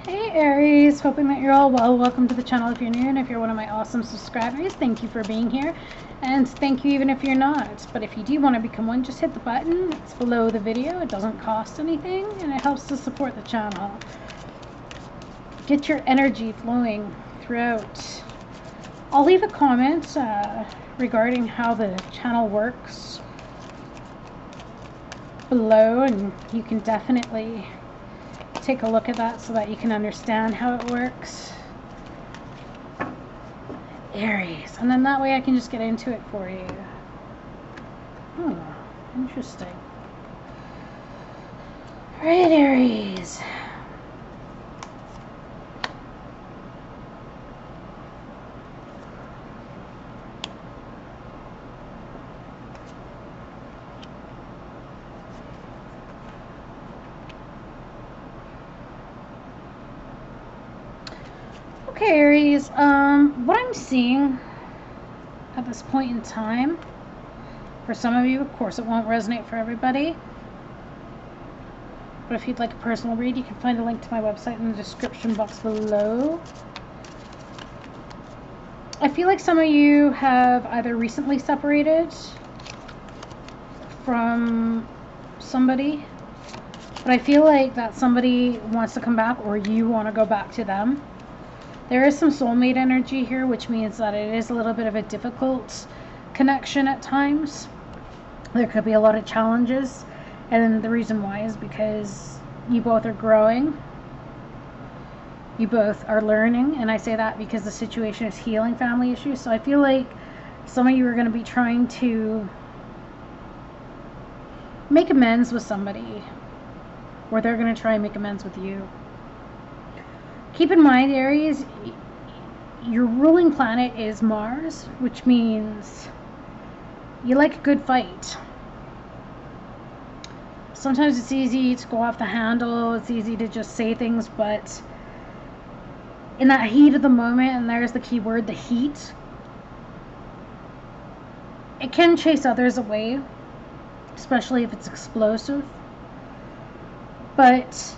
Hey Aries, hoping that you're all well. Welcome to the channel if you're new, and if you're one of my awesome subscribers, thank you for being here. And thank you even if you're not. But if you do want to become one, just hit the button. It's below the video. It doesn't cost anything, and it helps to support the channel. Get your energy flowing throughout. I'll leave a comment regarding how the channel works below, and you can definitely take a look at that so that you can understand how it works. Aries, and then that way I can just get into it for you. Oh, interesting. All right, Aries. Okay, Aries, what I'm seeing at this point in time, for some of you, of course, it won't resonate for everybody, but if you'd like a personal read, you can find a link to my website in the description box below. I feel like some of you have either recently separated from somebody, but I feel like that somebody wants to come back, or you want to go back to them. There is some soulmate energy here, which means that it is a little bit of a difficult connection at times. There could be a lot of challenges, and the reason why is because you both are growing. You both are learning, and I say that because the situation is healing family issues. So I feel like some of you are going to be trying to make amends with somebody, or they're going to try and make amends with you. Keep in mind, Aries, your ruling planet is Mars, which means you like a good fight. Sometimes it's easy to go off the handle, it's easy to just say things, but in that heat of the moment, and there's the key word, the heat, it can chase others away, especially if it's explosive. But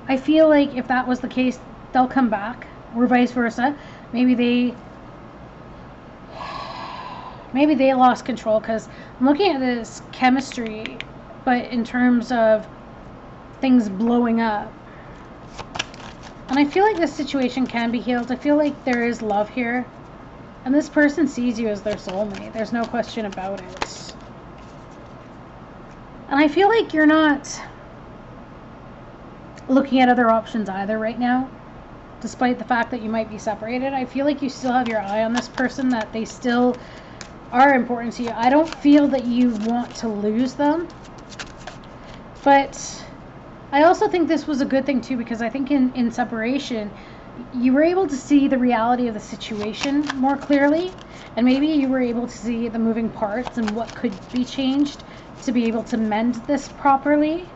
I feel like if that was the case, they'll come back, or vice versa. Maybe they lost control, because I'm looking at this chemistry, but in terms of things blowing up. And I feel like this situation can be healed. I feel like there is love here, and this person sees you as their soulmate. There's no question about it. And I feel like you're not looking at other options either right now. Despite the fact that you might be separated, I feel like you still have your eye on this person, that they still are important to you. I don't feel that you want to lose them, but I also think this was a good thing too, because I think in separation, you were able to see the reality of the situation more clearly, and maybe you were able to see the moving parts and what could be changed to be able to mend this properly.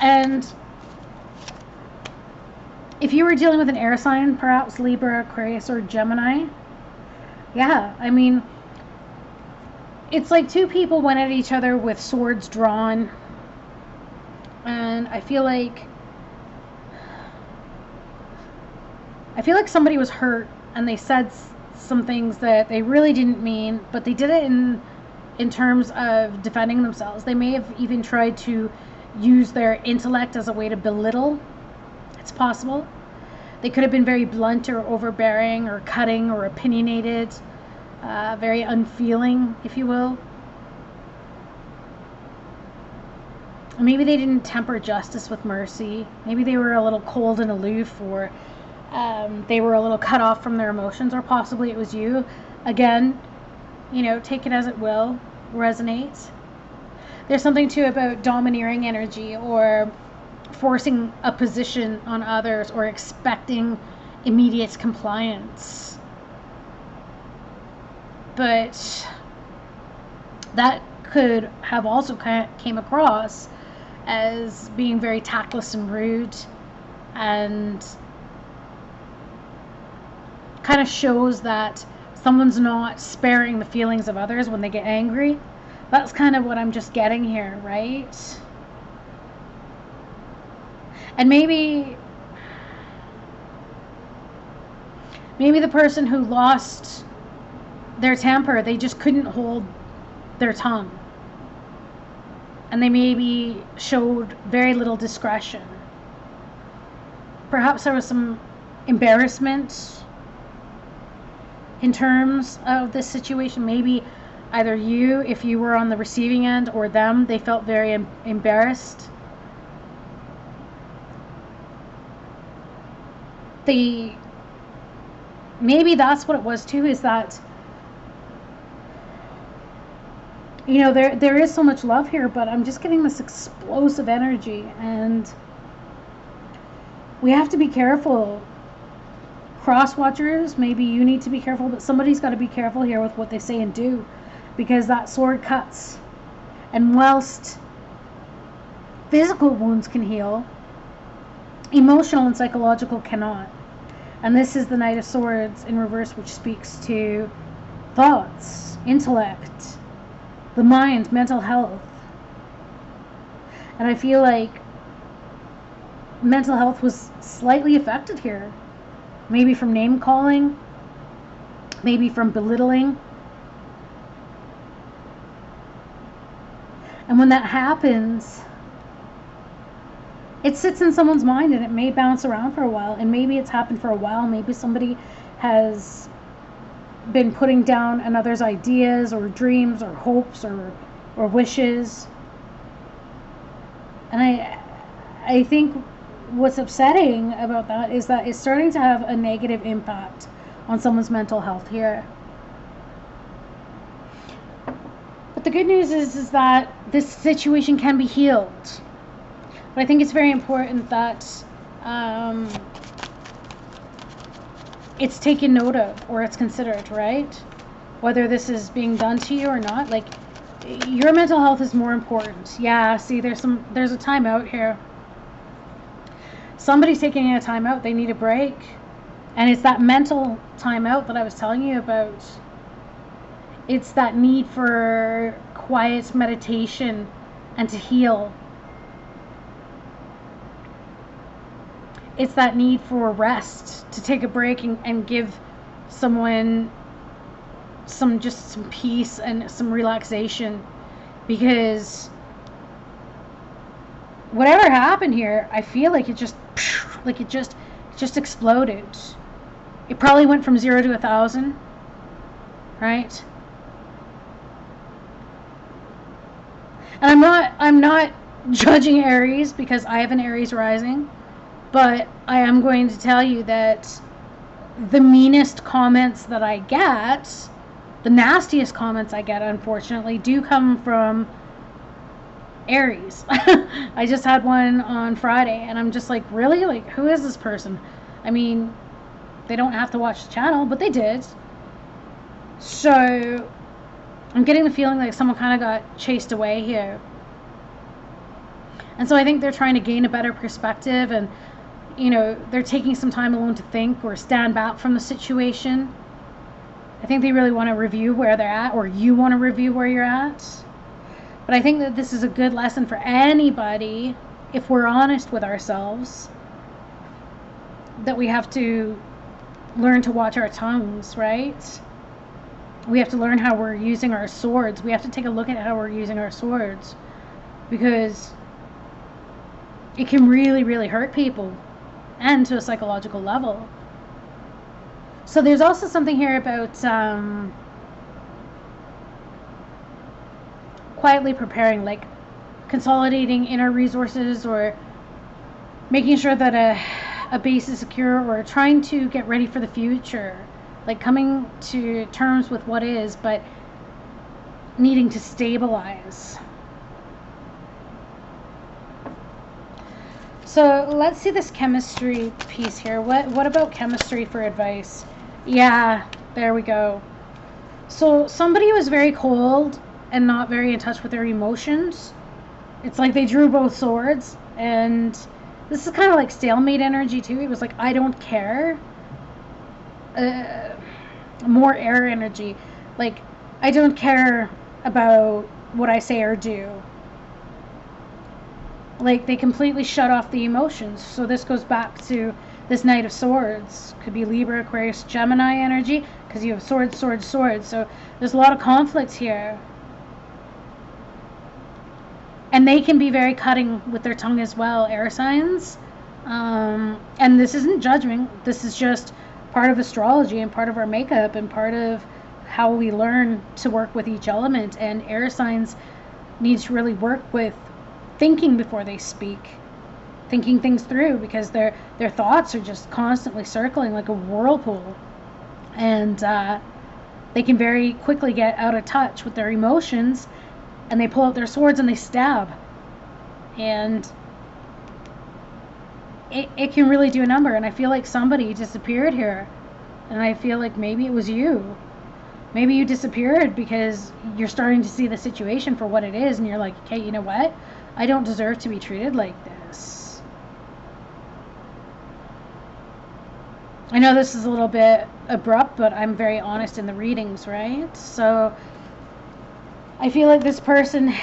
And if you were dealing with an air sign, perhaps Libra, Aquarius, or Gemini, yeah, I mean, it's like two people went at each other with swords drawn. And I feel like somebody was hurt, and they said some things that they really didn't mean, but they did it in terms of defending themselves. They may have even tried to use their intellect as a way to belittle. It's possible. They could have been very blunt or overbearing or cutting or opinionated, very unfeeling, if you will. Maybe they didn't temper justice with mercy. Maybe they were a little cold and aloof, or they were a little cut off from their emotions, or possibly it was you. Again, take it as it will, resonate. There's something too about domineering energy, or forcing a position on others, or expecting immediate compliance. But that could have also came across as being very tactless and rude, and kind of shows that someone's not sparing the feelings of others when they get angry. That's kind of what I'm just getting here, right? And maybe the person who lost their temper, they just couldn't hold their tongue. And they maybe showed very little discretion. Perhaps there was some embarrassment in terms of this situation. Maybe either you, if you were on the receiving end, or them, they felt very embarrassed. Maybe that's what it was too, is that, you know, there is so much love here, but I'm just getting this explosive energy, and we have to be careful. Cross watchers, maybe you need to be careful, but somebody's got to be careful here with what they say and do, because that sword cuts. And whilst physical wounds can heal, emotional and psychological cannot. And this is the Knight of Swords in reverse, which speaks to thoughts, intellect, the mind, mental health. And I feel like mental health was slightly affected here. Maybe from name calling, maybe from belittling. And when that happens, it sits in someone's mind, and it may bounce around for a while. And maybe it's happened for a while. Maybe somebody has been putting down another's ideas or dreams or hopes or wishes. And I think what's upsetting about that is that it's starting to have a negative impact on someone's mental health here. But the good news is that this situation can be healed. But I think it's very important that it's taken note of, or it's considered, right? Whether this is being done to you or not. Like, your mental health is more important. Yeah, see, there's a timeout here. Somebody's taking a timeout. They need a break. And it's that mental timeout that I was telling you about. It's that need for quiet meditation and to heal. It's that need for rest, to take a break and give someone some peace and some relaxation. Because whatever happened here, I feel like it just exploded. It probably went from 0 to 1,000, right? And I'm not judging Aries, because I have an Aries rising, but I am going to tell you that the meanest comments that I get, the nastiest comments I get, unfortunately, do come from Aries. I just had one on Friday, and I'm just like, really? Like, who is this person? I mean, they don't have to watch the channel, but they did. So I'm getting the feeling like someone kind of got chased away here. And so I think they're trying to gain a better perspective, and, you know, they're taking some time alone to think or stand back from the situation. I think they really want to review where they're at, or you want to review where you're at. But I think that this is a good lesson for anybody, if we're honest with ourselves, that we have to learn to watch our tongues, right? We have to learn how we're using our swords. We have to take a look at how we're using our swords, because it can really, really hurt people, and to a psychological level. So there's also something here about quietly preparing, like consolidating inner resources, or making sure that a base is secure, or trying to get ready for the future, like coming to terms with what is, but needing to stabilize. So let's see this chemistry piece here. What about chemistry for advice? Yeah, there we go. So somebody was very cold and not very in touch with their emotions. It's like they drew both swords, and this is kind of like stalemate energy too. It was like, I don't care. More air energy. Like, I don't care about what I say or do. Like, they completely shut off the emotions. So this goes back to this Knight of Swords. Could be Libra, Aquarius, Gemini energy, because you have swords, swords, swords. So there's a lot of conflict here. And they can be very cutting with their tongue as well, air signs. And this isn't judgment. This is just part of astrology and part of our makeup and part of how we learn to work with each element. And air signs need to really work with thinking before they speak, thinking things through, because their thoughts are just constantly circling like a whirlpool. And they can very quickly get out of touch with their emotions, and they pull out their swords and they stab. And it can really do a number. And I feel like somebody disappeared here. And I feel like maybe it was you. Maybe you disappeared because you're starting to see the situation for what it is. And you're like, okay, you know what? I don't deserve to be treated like this. I know this is a little bit abrupt, but I'm very honest in the readings, right? So I feel like this person,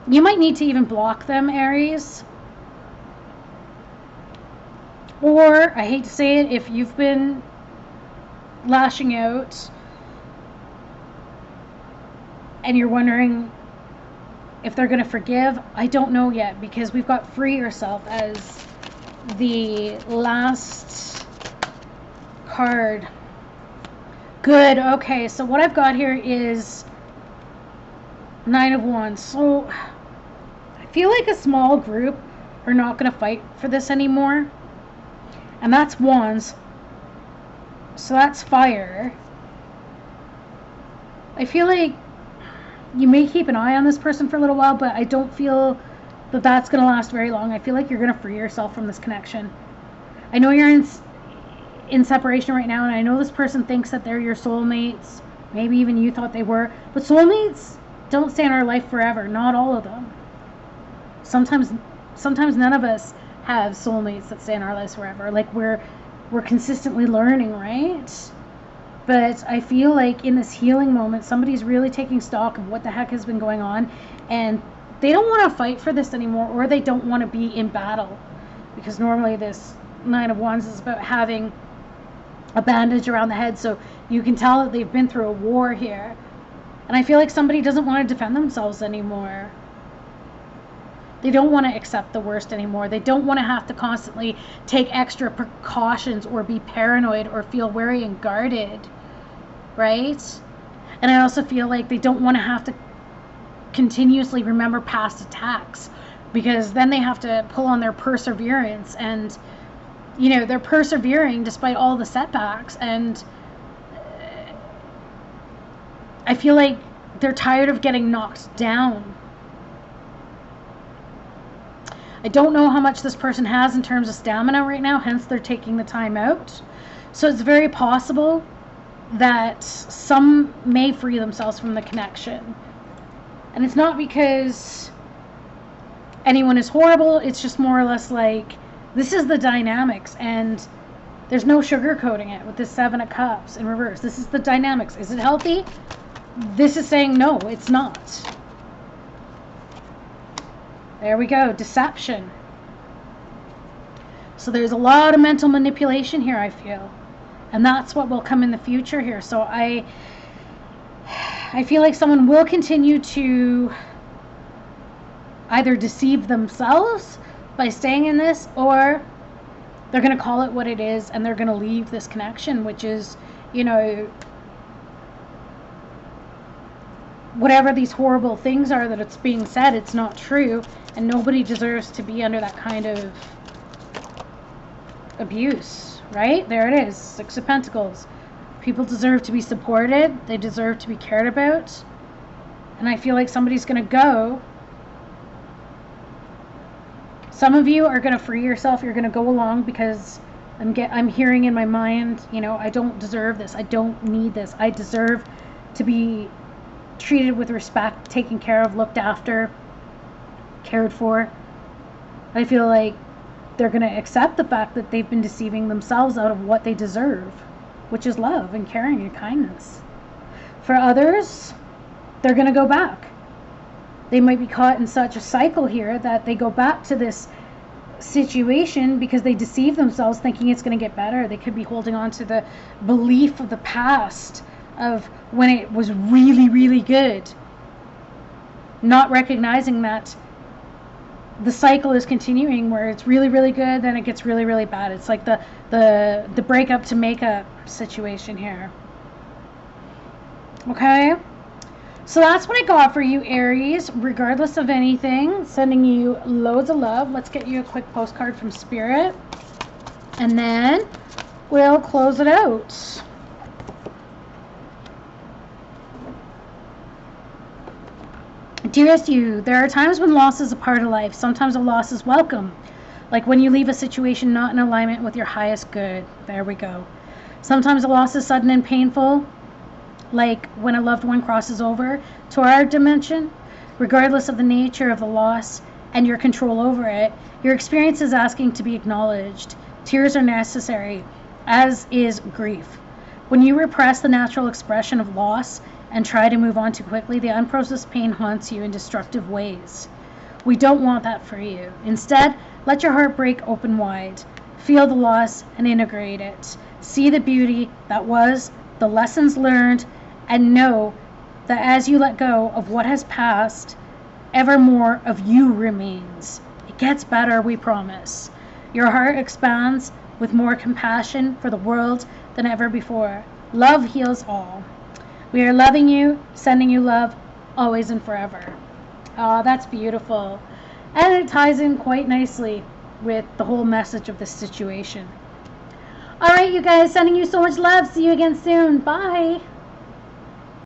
you might need to even block them, Aries. Or, I hate to say it, if you've been lashing out and you're wondering if they're going to forgive, I don't know yet, because we've got free yourself as the last card. Good. Okay, so what I've got here is Nine of Wands. So I feel like a small group are not going to fight for this anymore. And that's Wands. So that's fire. I feel like you may keep an eye on this person for a little while, but I don't feel that that's going to last very long. I feel like you're going to free yourself from this connection. I know you're in separation right now, and I know this person thinks that they're your soulmates. Maybe even you thought they were. But soulmates don't stay in our life forever. Not all of them. Sometimes none of us have soulmates that stay in our lives forever. Like, we're consistently learning, right? But I feel like in this healing moment, somebody's really taking stock of what the heck has been going on, and they don't want to fight for this anymore, or they don't want to be in battle. Because normally this Nine of Wands is about having a bandage around the head, so you can tell that they've been through a war here. And I feel like somebody doesn't want to defend themselves anymore. They don't want to accept the worst anymore. They don't want to have to constantly take extra precautions or be paranoid or feel wary and guarded, right? And I also feel like they don't want to have to continuously remember past attacks, because then they have to pull on their perseverance. And, you know, they're persevering despite all the setbacks. And I feel like they're tired of getting knocked down. I don't know how much this person has in terms of stamina right now, hence they're taking the time out. So it's very possible that some may free themselves from the connection. And it's not because anyone is horrible, it's just more or less like, this is the dynamics, and there's no sugarcoating it with this Seven of Cups in reverse. This is the dynamics. Is it healthy? This is saying no, it's not. There we go, deception. So there's a lot of mental manipulation here, I feel. And that's what will come in the future here. So I feel like someone will continue to either deceive themselves by staying in this, or they're going to call it what it is and they're going to leave this connection, which is, you know, whatever these horrible things are that it's being said, it's not true, and nobody deserves to be under that kind of abuse, right? There it is, Six of Pentacles. People deserve to be supported, they deserve to be cared about, and I feel like somebody's going to go. Some of you are going to free yourself, you're going to go along because I'm hearing in my mind, you know, I don't deserve this, I don't need this, I deserve to be treated with respect, taken care of, looked after, cared for. I feel like they're going to accept the fact that they've been deceiving themselves out of what they deserve, which is love and caring and kindness. For others, they're going to go back. They might be caught in such a cycle here that they go back to this situation because they deceive themselves thinking it's going to get better. They could be holding on to the belief of the past of when it was really, really good, not recognizing that the cycle is continuing where it's really, really good, then it gets really, really bad. It's like the breakup to makeup situation here. Okay? So that's what I got for you, Aries. Regardless of anything, sending you loads of love. Let's get you a quick postcard from Spirit. And then we'll close it out. Dearest you, there are times when loss is a part of life. Sometimes a loss is welcome. Like when you leave a situation not in alignment with your highest good. There we go. Sometimes a loss is sudden and painful, like when a loved one crosses over to our dimension. Regardless of the nature of the loss and your control over it, your experience is asking to be acknowledged. Tears are necessary, as is grief. When you repress the natural expression of loss and try to move on too quickly, the unprocessed pain haunts you in destructive ways. We don't want that for you. Instead, let your heart break open wide. Feel the loss and integrate it. See the beauty that was, the lessons learned, and know that as you let go of what has passed, ever more of you remains. It gets better, we promise. Your heart expands with more compassion for the world than ever before. Love heals all. We are loving you, sending you love, always and forever. Oh, that's beautiful. And it ties in quite nicely with the whole message of this situation. All right, you guys, sending you so much love. See you again soon. Bye.